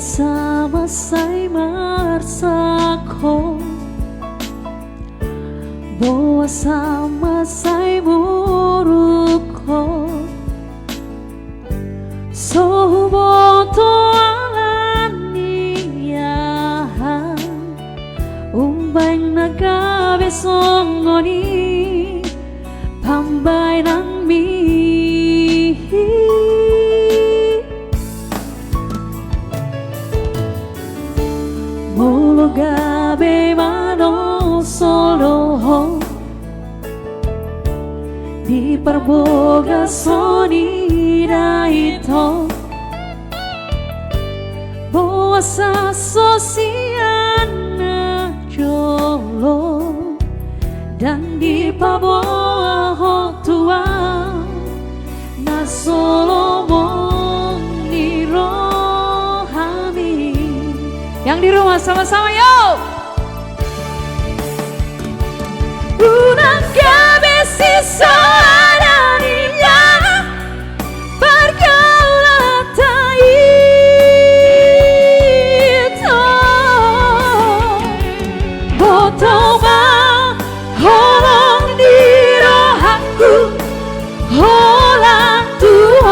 sama-sai marsako, boa sama-sai muruko, soboto alaniyahan, umbang nagabe songoni, pambay ng mihi. Molo gabe mano solo di parboga sonira ito, boa sa sosiana jolo dan di paboa hotua na solo ni rohani. Yang di rumah sama-sama yuk. Unang gabi sisarannya berkata itu botoma holong di rohaku holang Tuhan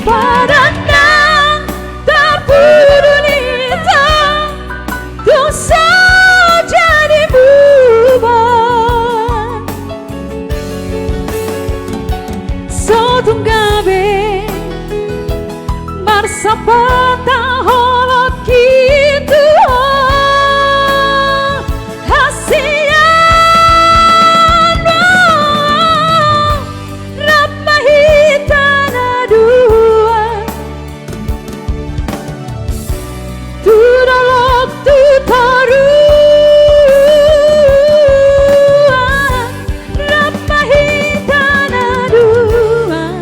padang terpurunita dosa jadi bubar sotong gabe marsapata holot gitu hasian rapmahita na dua tudolok tutaruan rapmahita na dua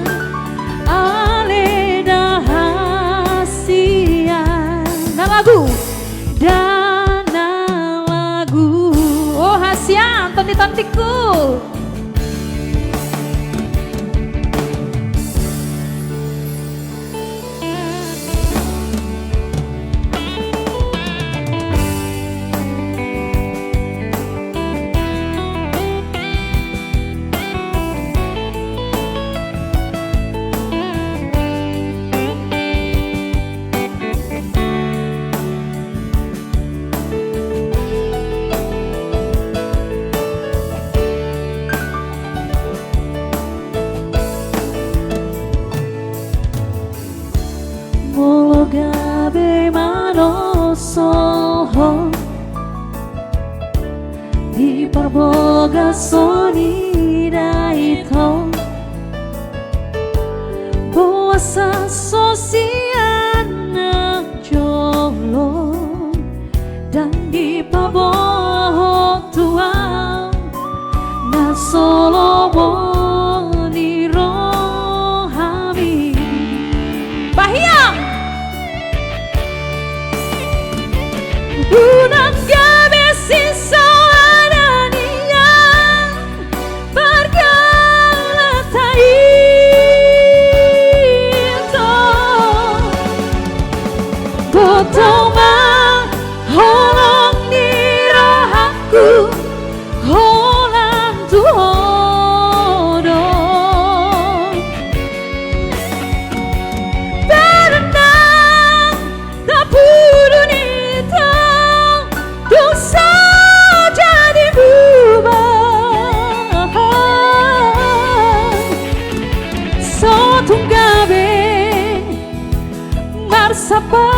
ale dahasian na lagu dana lagu oh hasian tonti-tontiku. Molo gabe mano soho di parboga sonida ito, boa sa sosiana jolo dan di paboa tuang na solo ni rohami Bahiyang. Unang gabi sisarannya berkata itu botoma holong ni rohaku holang Tuhan berenang tak purunita dosa jadi bubar sotong gabe marsapa